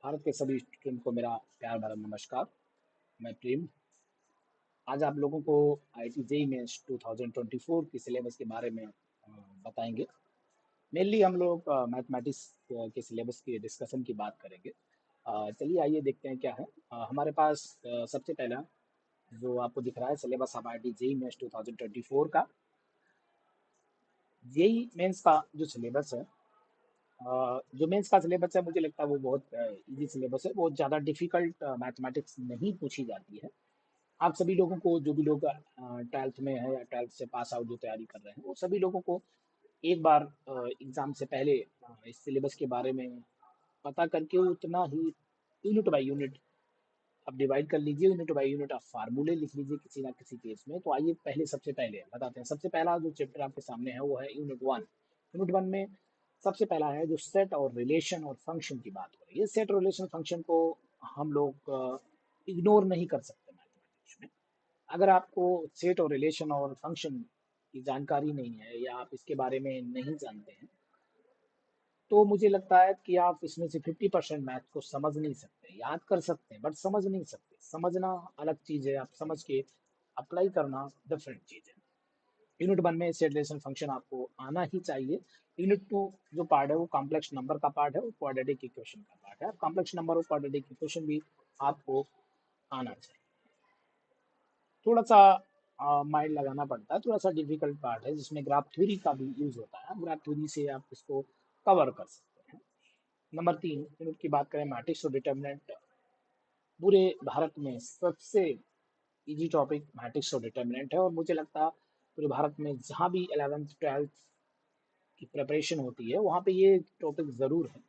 भारत के सभी स्टूडेंट को मेरा प्यार भरा नमस्कार। मैं प्रेम आज आप लोगों को आईआईटी जेईई मेंस 2024 की सिलेबस के बारे में बताएंगे। मेनली हम लोग मैथमेटिक्स के सिलेबस की डिस्कशन की बात करेंगे। चलिए आइए देखते हैं क्या है। हमारे पास सबसे पहला जो आपको दिख रहा है syllabus of IIT JEE mains 2024 का। जेईई मेंस का जो सिलेबस है, जो मेंस का सिलेबस है, मुझे लगता है वो बहुत इजी सिलेबस है। बहुत ज़्यादा डिफिकल्ट मैथमेटिक्स नहीं पूछी जाती है। आप सभी लोगों को, जो भी लोग ट्वेल्थ में है या ट्वेल्थ से पास आउट जो तैयारी कर रहे हैं, वो सभी लोगों को एक बार एग्जाम से पहले इस सिलेबस के बारे में पता करके उतना ही यूनिट बाय यूनिट आप डिवाइड कर लीजिए। यूनिट बाय यूनिट आप फार्मूले लिख लीजिए किसी ना किसी केस में। तो आइए पहले सबसे पहले बताते हैं। सबसे पहला जो चैप्टर आपके सामने है वो है यूनिट वन। यूनिट वन में सबसे पहला है जो सेट और रिलेशन और फंक्शन की बात हो रही है। सेट और रिलेशन फंक्शन को हम लोग इग्नोर नहीं कर सकते मैथमेटिक्स में। अगर आपको सेट और रिलेशन और फंक्शन की जानकारी नहीं है या आप इसके बारे में नहीं जानते हैं, तो मुझे लगता है कि आप इसमें से 50% मैथ को समझ नहीं सकते। याद कर सकते हैं बट समझ नहीं सकते। समझना अलग चीज़ है, आप समझ के अप्लाई करना डिफरेंट चीज़ है। यूनिट वन में सेट रिलेशन फंक्शन आपको आना ही चाहिए। यूनिट टू जो पार्ट है वो कॉम्प्लेक्स नंबर का पार्ट है और क्वाड्रेटिक इक्वेशन का पार्ट है। कॉम्प्लेक्स नंबर और क्वाड्रेटिक इक्वेशन भी आपको आना चाहिए। थोड़ा सा माइंड लगाना पड़ता है, थोड़ा सा डिफिकल्ट पार्ट है जिसमें ग्राफ थ्योरी का भी यूज होता है। ग्राफ थ्योरी से आप इसको कवर कर सकते हैं। नंबर तीन यूनिट की बात करें, मैट्रिक्स और डिटर्मिनेंट। पूरे भारत में सबसे इजी टॉपिक मैट्रिक्स और डिटर्मिनेंट है और मुझे लगता है पूरे भारत में जहाँ भी 11th 12th की प्रिपरेशन होती है वहाँ पे ये टॉपिक ज़रूर है।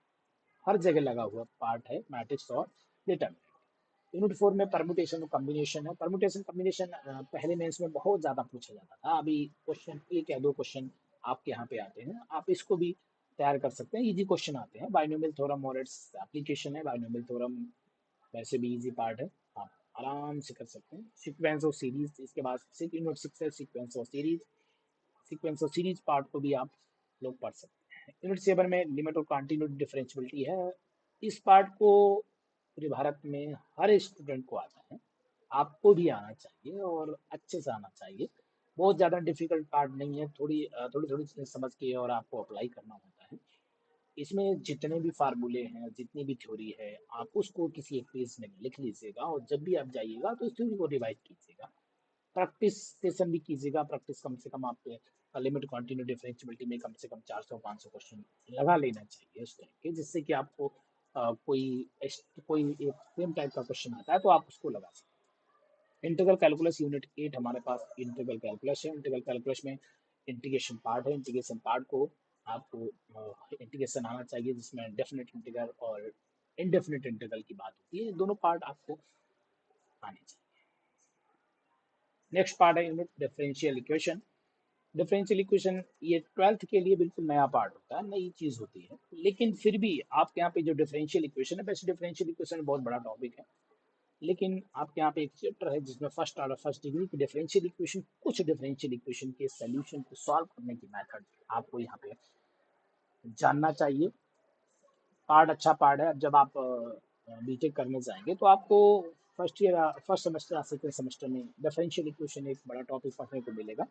हर जगह लगा हुआ पार्ट है मैट्रिक्स और डिटर्मिनेंट। यूनिट फोर में परमुटेशन और कम्बिनेशन है। परमुटेशन कम्बिनेशन पहले मेंस में बहुत ज़्यादा पूछा जाता था। अभी क्वेश्चन एक या दो क्वेश्चन आपके यहाँ पे आते हैं, आप इसको भी तैयार कर सकते हैं। इजी क्वेश्चन आते हैं। बाइनोमियल थ्योरम और इट्स एप्लीकेशन है। बाइनोमियल थ्योरम वैसे भी इजी पार्ट है, आप आराम से कर सकते हैं। सीक्वेंस और सीरीज, इसके बाद यूनिट सिक्स है सीक्वेंस और सीरीज। सीक्वेंस और सीरीज पार्ट को भी आप लोग पढ़ सकते हैं। यूनिट सेवन में लिमिट और कंटिन्यूटी डिफरेंशियबिलिटी है। इस पार्ट को पूरे भारत में हर स्टूडेंट को आता है, आपको भी आना चाहिए और अच्छे से आना चाहिए। बहुत ज़्यादा डिफिकल्ट पार्ट नहीं है। थोड़ी थोड़ी चीज़ें समझ के और आपको अप्लाई करना होता है। इसमें जितने भी फार्मूले हैं, जितनी भी थ्योरी है, आप उसको किसी एक पेज में लिख लीजिएगा और जब भी आप जाइएगा तो उस थ्योरी को रिवाइज कीजिएगा। प्रैक्टिस सेशन भी कीजिएगा। प्रैक्टिस कम से कम आपके लिमिट कंटिन्यू डिफरेंशियबिलिटी में कम से कम 400-500 क्वेश्चन लगा लेना चाहिए उस टाइप के, जिससे कि आपको कोई एक सेम टाइप का क्वेश्चन आता है तो आप उसको लगा सकते हैं। इंटीग्रल कैलकुलस यूनिट 8 हमारे पास इंटीग्रल कैलकुलस है। इंटीग्रल कैलकुलस में इंटीग्रेशन पार्ट है। इंटीग्रेशन पार्ट को आपको इंटीग्रेशन आना चाहिए, जिसमें डेफिनेट इंटीग्रल और इनडेफिनेट इंटीग्रल की बात होती है। दोनों पार्ट आपको आने चाहिए। नेक्स्ट पार्ट है unit differential equation. Differential equation ये ट्वेल्थ के लिए बिल्कुल नया पार्ट होता है, नई चीज होती है। लेकिन फिर भी आपके यहाँ पे जो डिफरेंशियल इक्वेशन है, वैसे डिफरेंशियल इक्वेशन बहुत बड़ा टॉपिक है, लेकिन आपके यहाँ पे एक चैप्टर है जिसमें फर्स्ट ऑर्डर फर्स्ट डिग्री की डिफरेंशियल इक्वेशन, कुछ डिफरेंशियल इक्वेशन के सोल्यूशन को सॉल्व करने की मेथड आपको यहाँ पे जानना चाहिए। पार्ट अच्छा पार्ट है। अब जब आप बीटेक करने जाएंगे तो आपको फर्स्ट सेमेस्टर या सेकेंड सेमेस्टर में डिफरेंशियल इक्वेशन एक बड़ा टॉपिक पढ़ने को मिलेगा,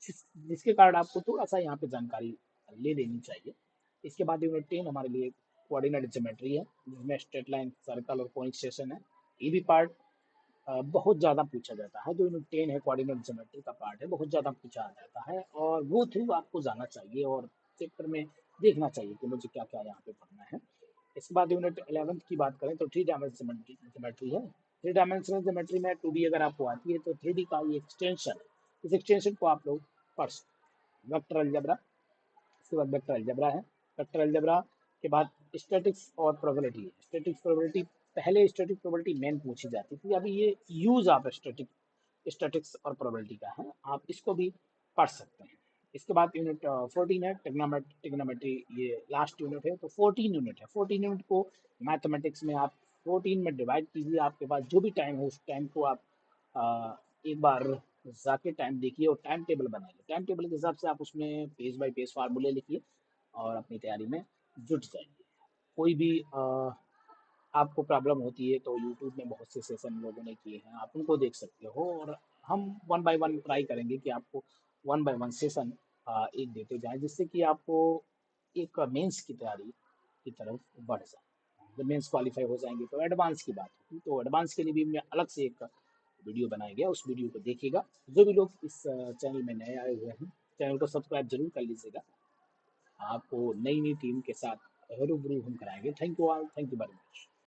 जिसके कारण आपको थोड़ा सा यहाँ पे जानकारी ले लेनी चाहिए। इसके बाद यूनिट 10 हमारे लिए कोऑर्डिनेट ज्योमेट्री है, जिसमें स्ट्रेट लाइन, सर्कल और कॉनिक सेक्शन है। ये भी पार्ट बहुत ज़्यादा पूछा जाता है। जो यूनिट 10 है कोऑर्डिनेट ज्योमेट्री का पार्ट है, बहुत ज़्यादा पूछा जाता है और वो थ्रू आपको जाना चाहिए और चैप्टर में देखना चाहिए कि मुझे क्या क्या यहाँ पे पढ़ना है। इसके बाद यूनिट 11 की बात करें तो थ्री डायमेंशनल ज्योमेट्री है। थ्री डायमेंशनल ज्योमेट्री में 2D अगर आपको आती है तो 3D का ये एक्सटेंशन है। इस एक्सटेंशन को आप लोग पढ़ सकते हैं। वेक्टर अलजेब्रा, इसके बाद वेक्टर अलजेब्रा है। वेक्टर अलजेब्रा के बाद स्टैटिक्स और प्रोबेबिलिटी है। स्टैटिक्स प्रोबेबिलिटी, पहले स्टैटिक प्रोबेबिलिटी मेन पूछी जाती थी, अभी ये यूज ऑफ स्टैटिक्स और प्रोबेबिलिटी का है, आप इसको भी पढ़ सकते हैं। इसके बाद यूनिट 14 है टिग्नोमेट्री, ये लास्ट यूनिट है। तो 14 यूनिट है। 14 यूनिट को मैथमेटिक्स में आप 14 में डिवाइड कीजिए। आपके पास जो भी टाइम हो उस टाइम को आप एक बार जाके टाइम देखिए और टाइम टेबल बनाइए। टाइम टेबल के हिसाब से आप उसमें पेज बाय पेज फार्मूले लिखिए और अपनी तैयारी में जुट जाइए। कोई भी आपको प्रॉब्लम होती है तो यूट्यूब में बहुत से सेशन लोगों ने किए हैं, आप उनको देख सकते हो। और हम वन बाय वन ट्राई करेंगे कि आपको वन बाय वन सेशन एक देते जाएं, जिससे कि आपको एक मेंस की तैयारी की तरफ बढ़ जाए। जब मेंस क्वालिफाई हो जाएंगे तो एडवांस की बात होगी, तो एडवांस के लिए भी मैं अलग से एक वीडियो बनाया गया, उस वीडियो को देखिएगा। जो भी लोग इस चैनल में नए आए हुए हैं, चैनल को सब्सक्राइब जरूर कर लीजिएगा। आपको नई नई टीम के साथ रूबरू हम कराएंगे। Thank you all, thank you very much.